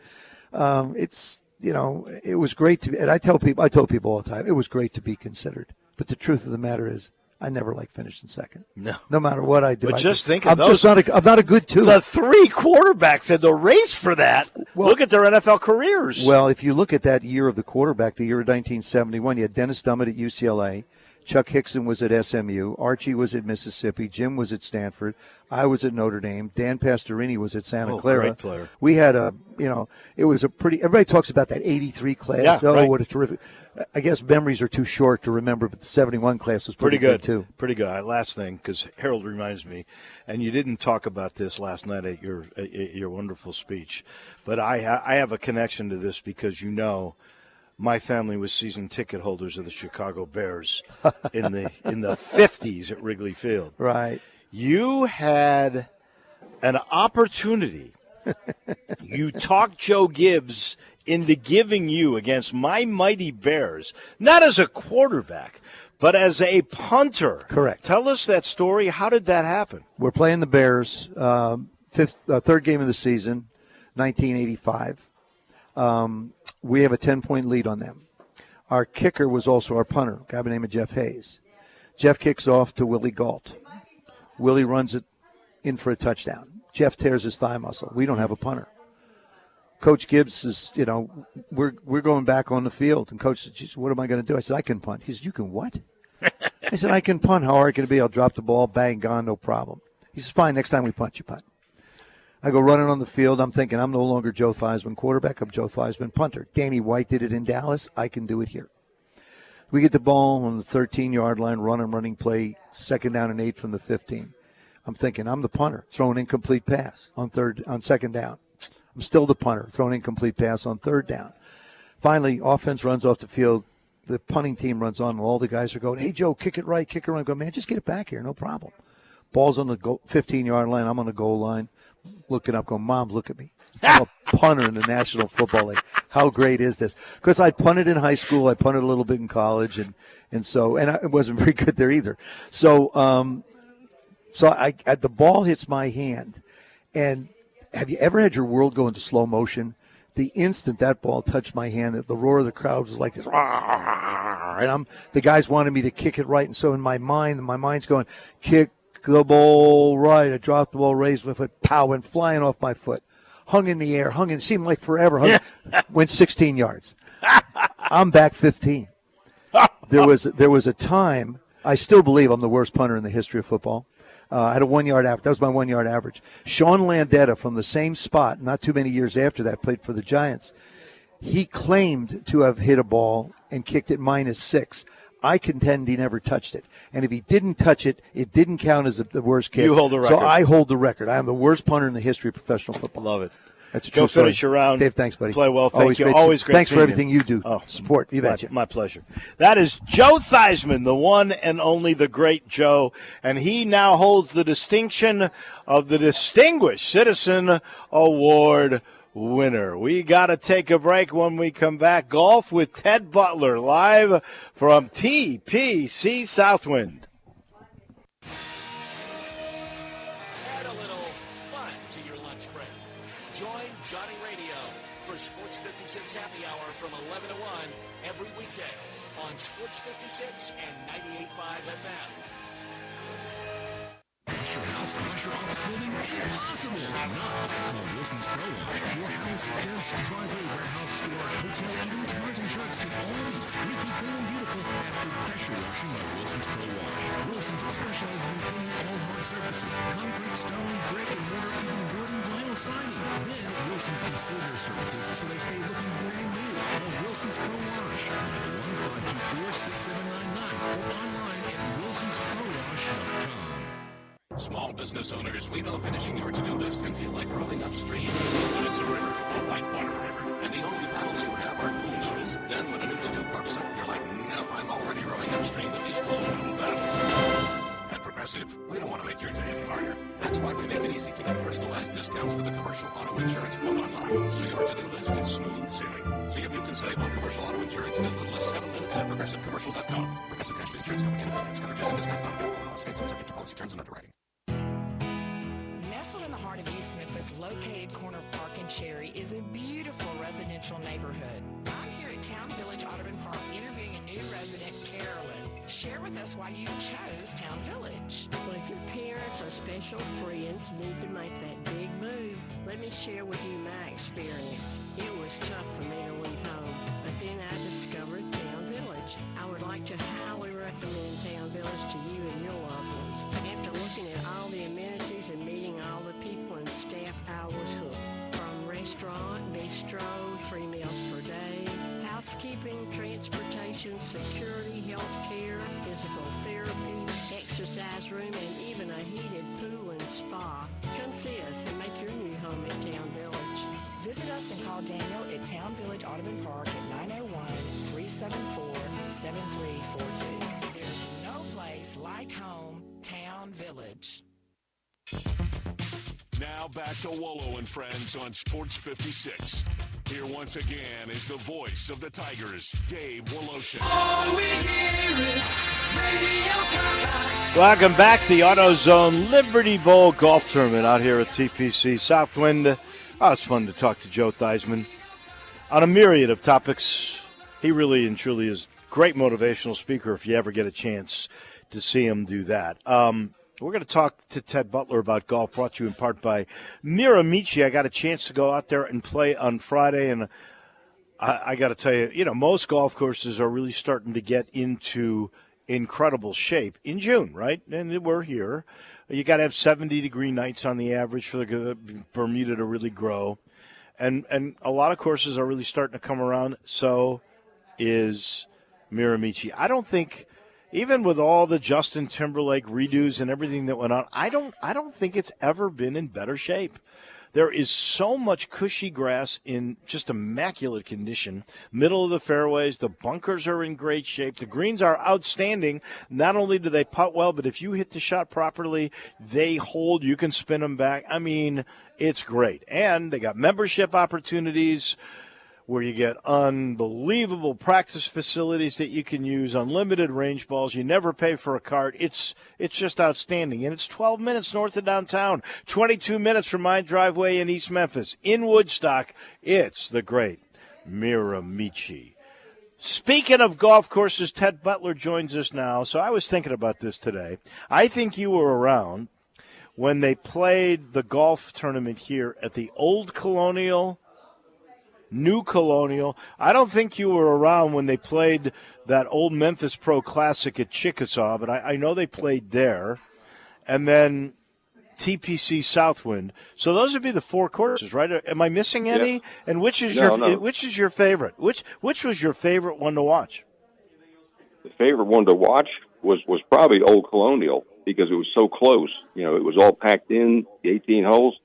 it was great to be, and I tell people all the time, it was great to be considered. But the truth of the matter is, I never like finishing second. No matter what I do. But I'm not a good two. The three quarterbacks had the race for that. Well, look at their NFL careers. Well, if you look at that year of the quarterback, the year of 1971, you had Dennis Dummett at UCLA. Chuck Hickson was at SMU. Archie was at Mississippi. Jim was at Stanford. I was at Notre Dame. Dan Pastorini was at Santa Clara. Great player. We had it was a pretty, everybody talks about that 83 class. Yeah, right. What a terrific. I guess memories are too short to remember, but the 71 class was pretty good too. Pretty good. Last thing, because Harold reminds me, and you didn't talk about this last night at your wonderful speech, but I have a connection to this because my family was season ticket holders of the Chicago Bears in the 50s at Wrigley Field. Right. You had an opportunity. You talked Joe Gibbs into giving you against my mighty Bears, not as a quarterback, but as a punter. Correct. Tell us that story. How did that happen? We're playing the Bears, third game of the season, 1985. We have a 10-point lead on them. Our kicker was also our punter, a guy by the name of Jeff Hayes. Jeff kicks off to Willie Galt. Willie runs it in for a touchdown. Jeff tears his thigh muscle. We don't have a punter. Coach Gibbs is, we're going back on the field. And Coach said, "Geez, what am I going to do?" I said, "I can punt." He said, "You can what?" I said, "I can punt. How hard can it be? I'll drop the ball, bang, gone, no problem." He says, "Fine, next time we punt, you punt." I go running on the field. I'm thinking I'm no longer Joe Theismann quarterback. I'm Joe Theismann punter. Danny White did it in Dallas. I can do it here. We get the ball on the 13-yard line, running play, second down and 8 from the 15. I'm thinking I'm the punter, throwing incomplete pass on second down. I'm still the punter, throwing incomplete pass on third down. Finally, offense runs off the field. The punting team runs on, and all the guys are going, "Hey, Joe, kick it right, kick it right." I go, "Man, just get it back here, no problem." Ball's on the 15-yard line. I'm on the goal line, looking up, going, "Mom, look at me. I'm a punter in the National Football League. How great is this?" Because I punted in high school. I punted a little bit in college, and I wasn't very good there either. So the ball hits my hand, and have you ever had your world go into slow motion? The instant that ball touched my hand, the roar of the crowd was like this, and the guys wanted me to kick it right, and so in my mind's going, kick the ball right. I dropped the ball, raised my foot, pow, went flying off my foot, hung in the air, it seemed like forever, went 16 yards. I'm back 15. There was a time, I still believe I'm the worst punter in the history of football. I had a 1 yard average. That was my 1 yard average. Sean Landetta from the same spot, not too many years after that, played for the Giants. He claimed to have hit a ball and kicked it -6. I contend he never touched it. And if he didn't touch it, it didn't count as the worst kick. You hold the record. So I hold the record. I am the worst punter in the history of professional football. Love it. That's a true Go story. finish your round. Dave, thanks, buddy. Play well. Thank you. Great. Always great. Thanks for seeing everything you do. Oh, Support. You betcha. My pleasure. That is Joe Theismann, the one and only the great Joe, and he now holds the distinction of the Distinguished Citizen Award winner. We got to take a break. When we come back, golf with Ted Butler live from TPC Southwind. Add a little fun to your lunch break. Join Johnny Radio for Sports 56 Happy Hour from 11 to 1 every weekday on Sports 56 and 98.5 FM. Wash your house, wash your office building? Impossible! Not call Wilson's Pro Wash. Your house, fence, driveway, warehouse, store, hotel, even cars and trucks can all be squeaky clean and beautiful after pressure washing by Wilson's Pro Wash. Wilson's specializes in cleaning all hard surfaces, concrete, stone, brick, and mortar, even wood and vinyl siding. Then Wilson's can seal their surfaces so they stay looking brand new. Call Wilson's Pro Wash, 901-524-6799, or online at wilsonsprowash.com. Small business owners, we know finishing your to-do list can feel like rowing upstream. When it's a river, a whitewater river, and the only paddles you have are pool noodles. Then when a new to-do pops up, you're like, nope, I'm already rowing upstream with these pool noodle paddles. At Progressive, we don't want to make your day any harder. That's why we make it easy to get personalized discounts with the commercial auto insurance quote online. So your to-do list is smooth sailing. See if you can save on commercial auto insurance in as little as 7 minutes at ProgressiveCommercial.com. Progressive Casualty Insurance Company and affiliates. Coverages and discounts not available in all states and subject to policy terms and underwriting. Nestled in the heart of East Memphis, located corner of Park and Cherry, is a beautiful residential neighborhood. I'm here at Town Village Audubon Park interviewing a new resident, Carolyn. Share with us why you chose Town Village. Well, if your parents or special friends need to make that big move, let me share with you my experience. It was tough for me to leave home, but then I discovered Town Village. I would like to highly recommend Town Village to you and your loved ones. After looking at all the amenities and meeting all the people and staff, I was hooked. From restaurant, bistro, 3 meals per day, housekeeping, transportation, security, health care, physical therapy, exercise room, and even a heated pool and spa. Come see us and make your new home at Town Village. Visit us and call Daniel at Town Village Audubon Park at 901-374-7342. There's no place like home, Town Village. Now back to Wolo and Friends on Sports 56. Here once again is the voice of the Tigers, Dave Woloshin. All we hear is Radio Papa. Welcome back. The AutoZone Liberty Bowl Golf Tournament out here at TPC Southwind. Oh, it's fun to talk to Joe Theismann on a myriad of topics. He really and truly is a great motivational speaker if you ever get a chance to see him do that. We're going to talk to Ted Butler about golf, brought to you in part by Miramichi. I got a chance to go out there and play on Friday, and I got to tell you, most golf courses are really starting to get into incredible shape in June, right? And we're here. You got to have 70-degree nights on the average for the Bermuda to really grow. And a lot of courses are really starting to come around. So is Miramichi. I don't think, even with all the Justin Timberlake redos and everything that went on, I don't think it's ever been in better shape. There is so much cushy grass in just immaculate condition. Middle of the fairways, the bunkers are in great shape. The greens are outstanding. Not only do they putt well, but if you hit the shot properly, they hold. You can spin them back. I mean, it's great. And they got membership opportunities where you get unbelievable practice facilities that you can use, unlimited range balls. You never pay for a cart. It's just outstanding. And it's 12 minutes north of downtown, 22 minutes from my driveway in East Memphis. In Woodstock, it's the great Miramichi. Speaking of golf courses, Ted Butler joins us now. So I was thinking about this today. I think you were around when they played the golf tournament here at the Old Colonial, New Colonial. I don't think you were around when they played that Old Memphis Pro Classic at Chickasaw, but I know they played there. And then TPC Southwind. So those would be the four courses, right? Am I missing any? Yeah. And which is your favorite? Which was your favorite one to watch? The favorite one to watch was probably Old Colonial because it was so close. You know, it was all packed in, the 18 holes,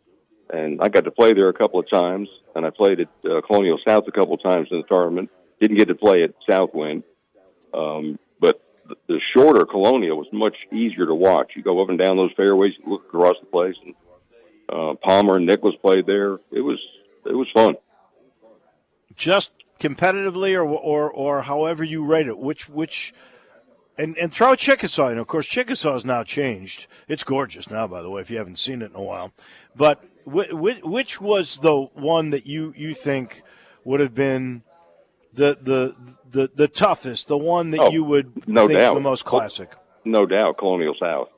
and I got to play there a couple of times, and I played at Colonial South a couple of times in the tournament. Didn't get to play at Southwind, but the shorter Colonial was much easier to watch. You go up and down those fairways, you look across the place, and Palmer and Nicholas played there. It was fun. Just competitively, or however you rate it, which. And throw Chickasaw in. Of course, Chickasaw has now changed. It's gorgeous now, by the way, if you haven't seen it in a while. But which was the one that you think would have been the toughest, the one that you would think the most classic? No doubt, Colonial South.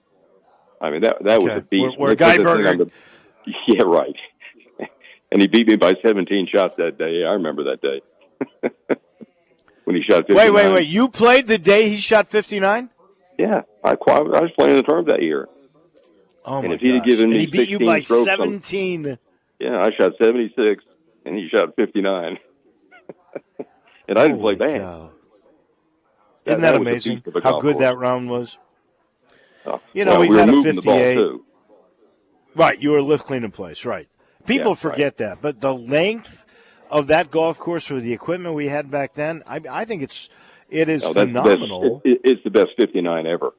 I mean, that was a beast. Where Guy Berger... Yeah, right. And he beat me by 17 shots that day. I remember that day. When he shot 59. Wait. You played the day he shot 59? Yeah. I was playing the tournament that year. Oh, and if he'd have given me 16 he beat you by strokes 17. Yeah, I shot 76, and he shot 59. And I didn't play bad. Cow. Isn't that amazing how good that round was? We've had a 58. Right, you were lift, clean, in place, right. People forget that, but the length of that golf course with the equipment we had back then, I think it is phenomenal. It's the best 59 ever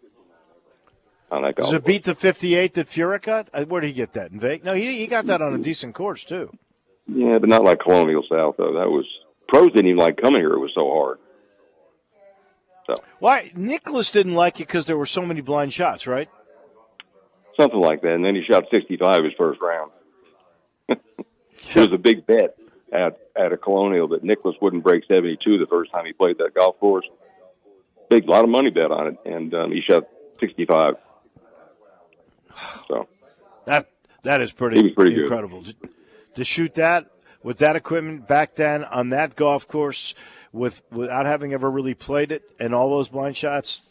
on that golf course. Does it beat the 58 that Furyk got? Where did he get that? In Vegas? No, he got that on a decent course, too. Yeah, but not like Colonial South, though. Pros didn't even like coming here. It was so hard. So. Why? Nicholas didn't like it because there were so many blind shots, right? Something like that. And then he shot 65 his first round. It was a big bet at a Colonial that Nicholas wouldn't break 72 the first time he played that golf course. A lot of money bet on it, and he shot 65. So that is pretty incredible. Good. To shoot that with that equipment back then on that golf course without having ever really played it and all those blind shots,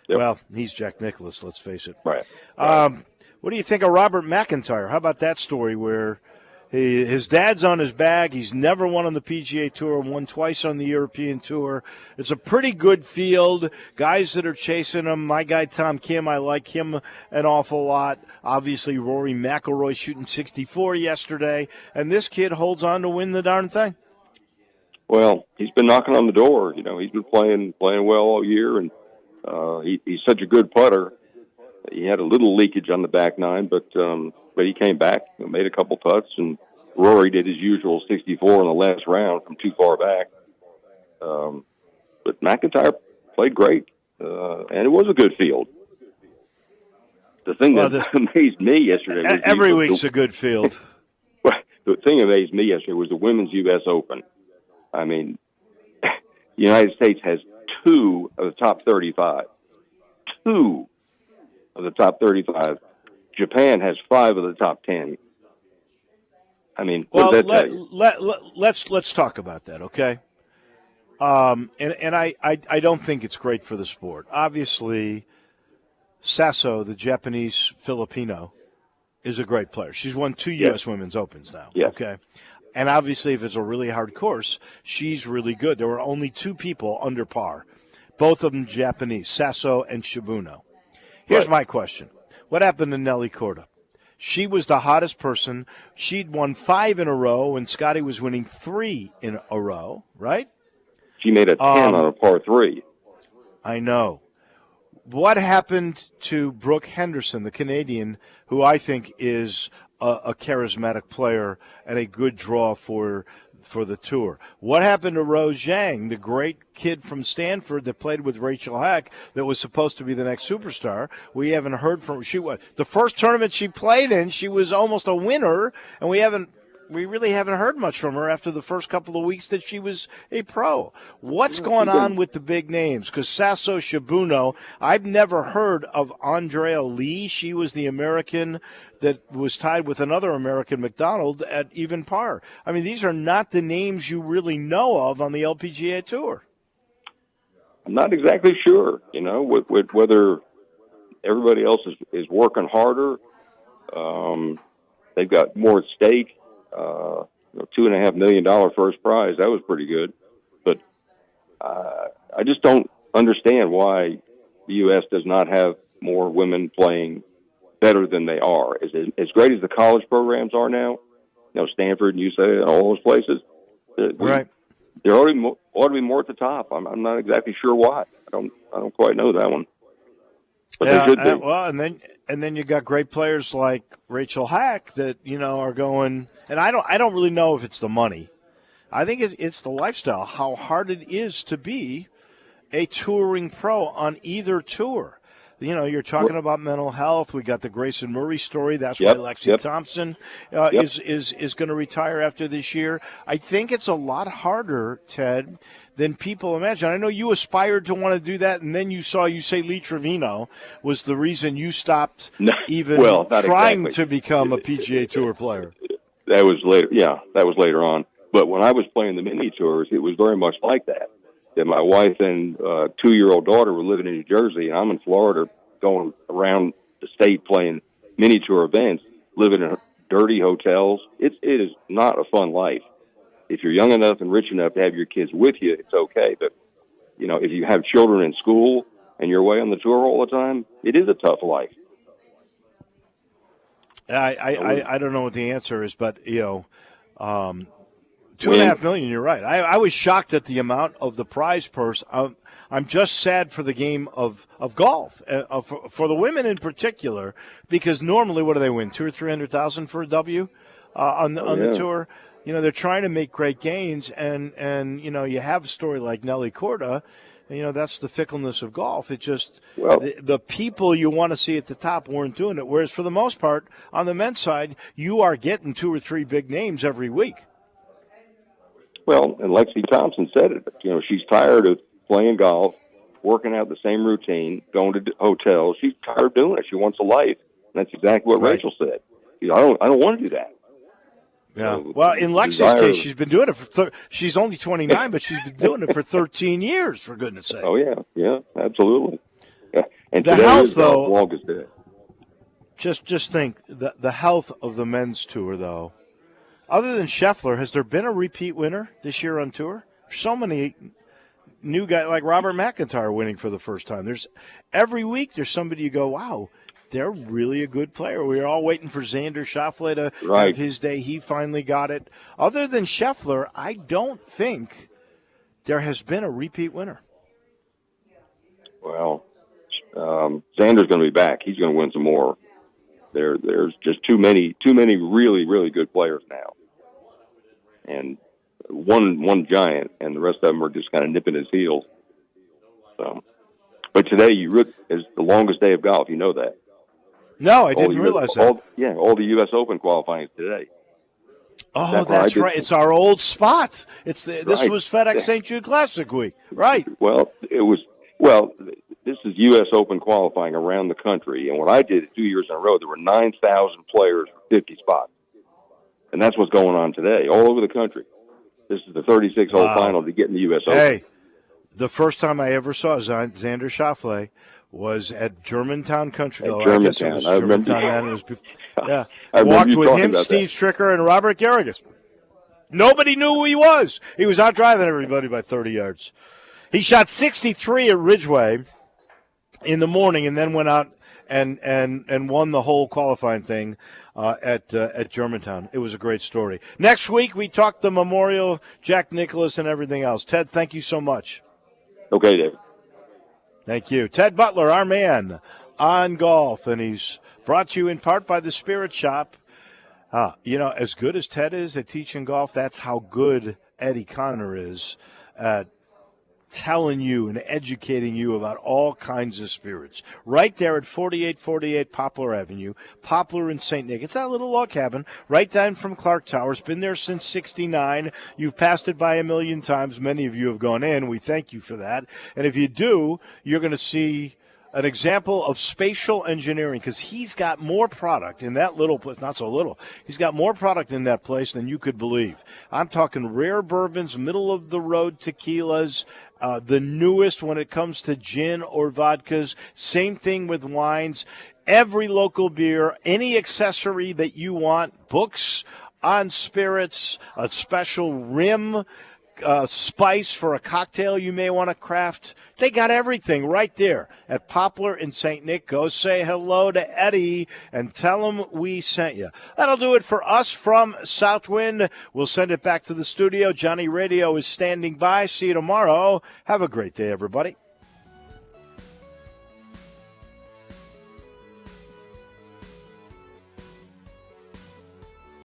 well, he's Jack Nicklaus, let's face it. Right. What do you think of Robert McIntyre? How about that story where his dad's on his bag. He's never won on the PGA Tour, won twice on the European Tour. It's a pretty good field. Guys that are chasing him. My guy Tom Kim, I like him an awful lot. Obviously, Rory McIlroy shooting 64 yesterday. And this kid holds on to win the darn thing. Well, he's been knocking on the door. He's been playing well all year, and he's such a good putter. He had a little leakage on the back nine, but he came back, made a couple putts, and Rory did his usual 64 in the last round from too far back. But McIntyre played great, and it was a good field. The thing that amazed me yesterday was every week's a good field. The thing that amazed me yesterday was the Women's U.S. Open. I mean, the United States has 2 of the top 35. 2 of the top 35. Japan has 5 of the top 10. I mean, what does that tell you? Let's talk about that, okay? And I don't think it's great for the sport. Obviously, Sasso, the Japanese Filipino, is a great player. She's won 2 U.S. Women's Opens now, okay? And obviously, if it's a really hard course, she's really good. There were only 2 people under par, both of them Japanese, Sasso and Shibuno. Here's my question. What happened to Nelly Korda? She was the hottest person. She'd won 5 in a row, and Scotty was winning 3 in a row, right? She made a 10 on a par 3. I know. What happened to Brooke Henderson, the Canadian, who I think is a charismatic player and a good draw for for the tour. What happened to Rose Zhang, the great kid from Stanford that played with Rachel Heck, that was supposed to be the next superstar? We haven't heard from her. She was the first tournament she played in. She was almost a winner, and we really haven't heard much from her after the first couple of weeks that she was a pro. What's going on with the big names? Because Sasso Shibuno, I've never heard of Andrea Lee. She was the American that was tied with another American, McDonald, at even par. I mean, these are not the names you really know of on the LPGA Tour. I'm not exactly sure, with whether everybody else is working harder. They've got more at stake. $2.5 million first prize. That was pretty good. But I just don't understand why the U.S. does not have more women playing better than they are. As great as the college programs are now, Stanford and UCLA and all those places, right? There ought to be more at the top. I'm not exactly sure why. I don't quite know that one. But they should be. Well, and then you got great players like Rachel Hack that are going. And I don't really know if it's the money. I think it's the lifestyle. How hard it is to be a touring pro on either tour. You're talking about mental health. We got the Grayson Murray story. That's why Lexi Thompson is going to retire after this year. I think it's a lot harder, Ted, than people imagine. I know you aspired to want to do that, and then you say Lee Trevino was the reason you stopped trying to become a PGA Tour player. That was later. Yeah, that was later on. But when I was playing the mini tours, it was very much like that. That my wife and 2-year-old daughter were living in New Jersey, and I'm in Florida going around the state playing mini tour events, living in dirty hotels. It is not a fun life. If you're young enough and rich enough to have your kids with you, it's okay. But, if you have children in school and you're away on the tour all the time, it is a tough life. I don't know what the answer is, but, $2.5 million, you're right. I was shocked at the amount of the prize purse. I'm just sad for the game of golf, for the women in particular, because normally what do they win, $200,000 or $300,000 for a W on the tour? They're trying to make great gains, and you have a story like Nelly Korda. That's the fickleness of golf. It just the people you want to see at the top weren't doing it. Whereas for the most part, on the men's side, you are getting 2 or 3 big names every week. Well, and Lexi Thompson said it. She's tired of playing golf, working out the same routine, going to hotels. She's tired of doing it. She wants a life. And that's exactly what Rachel said. I don't want to do that. Yeah. Well, in Lexi's case, she's been doing it she's only 29, but she's been doing it for 13 years, for goodness sake. Oh, yeah, absolutely. Yeah. And the health, though, the longest day. Just think, the health of the men's tour, though. Other than Scheffler, has there been a repeat winner this year on tour? So many new guys like Robert McIntyre winning for the first time. Every week there's somebody you go, wow, they're really a good player. We were all waiting for Xander Schauffele to have his day. He finally got it. Other than Scheffler, I don't think there has been a repeat winner. Well, Xander's going to be back. He's going to win some more. There's just too many really, really good players now. And one giant, and the rest of them are just kind of nipping his heels. So, but today is the longest day of golf. You know that? No, I didn't realize that. All the U.S. Open qualifying is today. Oh, that's right. It's our old spot. This was FedEx St. Jude Classic week, right? Well, this is U.S. Open qualifying around the country, and what I did 2 years in a row, there were 9,000 players for 50 spots. And that's what's going on today, all over the country. This is the 36-hole final to get in the U.S. Open. Hey, the first time I ever saw Xander Schauffele was at Germantown Country Club. Germantown. I guess it was Germantown then. It was before, I walked with him, about Steve Stricker, and Robert Garrigus. Nobody knew who he was. He was out driving everybody by 30 yards. He shot 63 at Ridgeway in the morning, and then went out and won the whole qualifying thing at Germantown. It was a great story. Next week, we talk the Memorial, Jack Nicklaus, and everything else. Ted, thank you so much. Okay, David. Thank you. Ted Butler, our man on golf, and he's brought to you in part by the Spirit Shop. As good as Ted is at teaching golf, that's how good Eddie Connor is at telling you and educating you about all kinds of spirits. Right there at 4848 Poplar Avenue, Poplar in St. Nick. It's that little log cabin right down from Clark Towers. Been there since 69. You've passed it by a million times. Many of you have gone in. We thank you for that. And if you do, you're going to see an example of spatial engineering, because he's got more product in that little place, not so little. He's got more product in that place than you could believe. I'm talking rare bourbons, middle-of-the-road tequilas, the newest when it comes to gin or vodkas. Same thing with wines. Every local beer, any accessory that you want, books on spirits, a special rim, spice for a cocktail you may want to craft. They got everything right there at Poplar in St. Nick. Go say hello to Eddie and tell him we sent you. That'll do it for us from Southwind. We'll send it back to the studio. Johnny Radio is standing by. See you tomorrow. Have a great day, everybody.